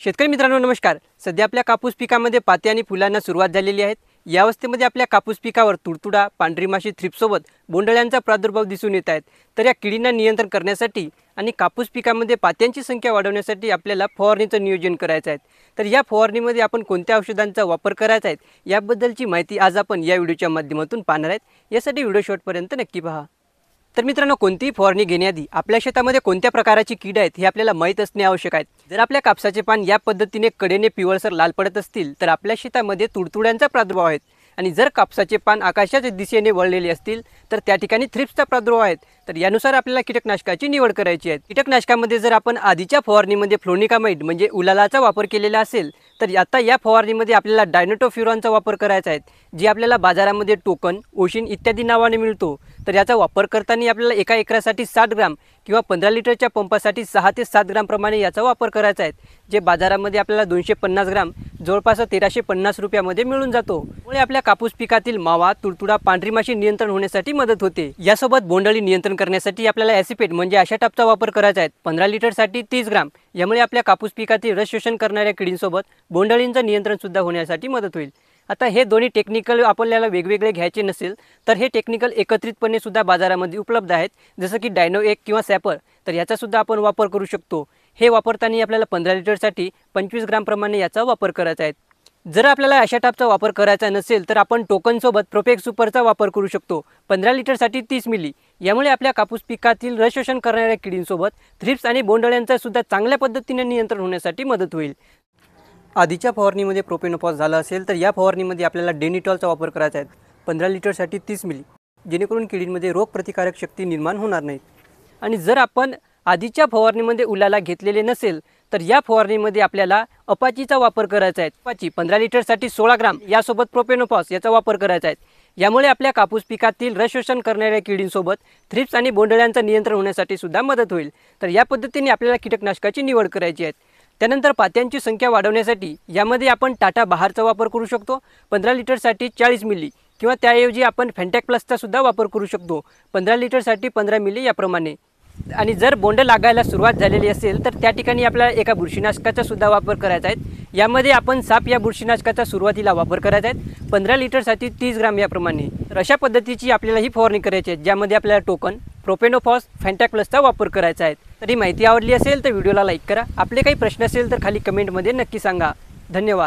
शेतकरी मित्रांनो नमस्कार। सध्या आपल्या कापूस पिकामध्ये पाती आणि फुलांना सुरुवात झालेली आहे। या अवस्थेमध्ये आपल्या कापूस पिकावर तुडतुडा, पांढरी माशी, थ्रिप्सोबत बोंडअळ्यांचा प्रादुर्भाव दिसून येत आहेत। तर या किडींना नियंत्रण करण्यासाठी आणि कापूस पिकामध्ये पात्यांची संख्या वाढवण्यासाठी आपल्याला फवारणीचं नियोजन करायचं आहे। तर या फवारणीमध्ये आपण कोणत्या औषधांचा वापर करायचा आहे याबद्दलची माहिती आज आपण या व्हिडिओच्या माध्यमातून पाहणार आहोत। यासाठी व्हिडिओ शेवटपर्यंत नक्की पहा। तर मित्रांनो, कोणतीही फवारणी घेण्याआधी आपल्या शेतामध्ये कोणत्या प्रकारची कीड आहेत हे आपल्याला माहीत असणे आवश्यक आहे। जर आपल्या कापसाचे पान या पद्धतीने कडेने पिवळसर लाल पडत असतील तर आपल्या शेतामध्ये तुडतुड्यांचा प्रादुर्भाव आहे। आणि जर कापसाचे पान आकाशाच्या दिशेने वळलेले असतील तर त्या ठिकाणी थ्रिप्सचा प्रादुर्भाव आहे। तर यानुसार आपल्याला कीटकनाशकाची निवड करायची आहे। कीटकनाशकामध्ये जर आपण आधीच्या फवारणीमध्ये फ्लोनिकामाइड म्हणजे उलालाचा वापर केलेला असेल तर आता या फवारणीमध्ये आपल्याला डायनोटोफ्युरॉनचा वापर करायचा आहे, जी आपल्याला बाजारामध्ये टोकन, ओशिन इत्यादी नावाने मिळतो। तर याचा वापर करताना आपल्याला एका एकरासाठी 60 ग्राम किंवा 15 लिटरच्या पंपासाठी 6 ते 7 ग्राम प्रमाणे याचा वापर करायचा आहे, जे बाजारामध्ये आपल्याला 250 ग्राम जवळपास 1350 रुपयामध्ये मिळून जातो। त्यामुळे आपल्या कापूस पिकातील मावा, तुडतुडा, पांढरी माशी नियंत्रण होण्यासाठी मदत होते। यासोबत बोंडअळी नियंत्रण करण्यासाठी आपल्याला ॲसिपेट म्हणजे आशाटापचा वापर करायचा आहे, 15 लिटरसाठी 30 ग्राम। यामुळे आपल्या कापूस पिकातील रस शोषण करणाऱ्या किडींसोबत बोंडअळींचं नियंत्रण सुद्धा होण्यासाठी मदत होईल। आता हे दोन्ही टेक्निकल आपल्याला वेगवेगळे घ्यायचे नसेल तर हे टेक्निकल एकत्रितपणे सुद्धा बाजारामध्ये उपलब्ध आहेत, जसं की डायनो 1 किंवा सॅपर। तर याचा सुद्धा आपण वापर करू शकतो। हे वापरताना आपल्याला 15 लिटरसाठी 25 ग्राम प्रमाणे याचा वापर करायचा आहे। जर आपल्याला आशाटापचा वापर करायचा नसेल तर आपण टोकनसोबत प्रोपेक्स सुपरचा वापर करू शकतो, 15 लिटरसाठी 30 मिली। यामुळे आपल्या कापूस पिकातील रस शोषण करणाऱ्या किडींसोबत थ्रिप्स आणि बोंडअळ्यांचा सुद्धा चांगल्या पद्धतीने नियंत्रण होण्यासाठी मदत होईल। आधीच्या फवारणीमध्ये प्रोपेनोफॉस झाला असेल तर या फवारणीमध्ये आपल्याला डेनिटॉलचा वापर करायचा आहे, 15 लिटरसाठी 30 मिली, जेणेकरून किडींमध्ये रोगप्रतिकारक शक्ती निर्माण होणार नाही। आणि जर आपण आधीच्या फवारणीमध्ये उलाला घेतलेले नसेल तर या फवारणीमध्ये आपल्याला अपाचीचा वापर करायचा आहे। अपाची 15 लिटरसाठी 16 ग्राम यासोबत प्रोपेनोफॉस याचा वापर करायचा आहे। यामुळे आपल्या कापूस पिकातील रस शोषण करणाऱ्या किडींसोबत थ्रिप्स आणि बोंडअळ्यांचं नियंत्रण होण्यासाठी सुद्धा मदत होईल। तर या पद्धतीने आपल्याला कीटकनाशकाची निवड करायची आहे। त्यानंतर पात्यांची संख्या वाढवण्यासाठी यामध्ये आपण टाटा बहारचा वापर करू शकतो, 15 लिटरसाठी 40 मिली, किंवा त्याऐवजी आपण फॅन्टॅक प्लसचा सुद्धा वापर करू शकतो, 15 लिटरसाठी 15 मिली याप्रमाणे। आणि जर बोंड लागायला सुरुवात झालेली असेल तर त्या ठिकाणी आपल्याला एका बुरशीनाशकाचा सुद्धा वापर करायचा आहे। यामध्ये आपण साप या बुरशीनाशकाचा सुरुवातीला वापर करायचा आहे, 15 लिटरसाठी 30 ग्राम याप्रमाणे। तर अशा पद्धतीची आपल्याला ही फवारणी करायची आहे, ज्यामध्ये आपल्याला टोकन, प्रोपेनोफॉस, फॅन्टॅक प्लसचा वापर करायचा आहे। तर ही माहिती आवडली असेल तर व्हिडिओला लाईक करा। आपले काही प्रश्न असेल तर खाली कमेंटमध्ये नक्की सांगा। धन्यवाद।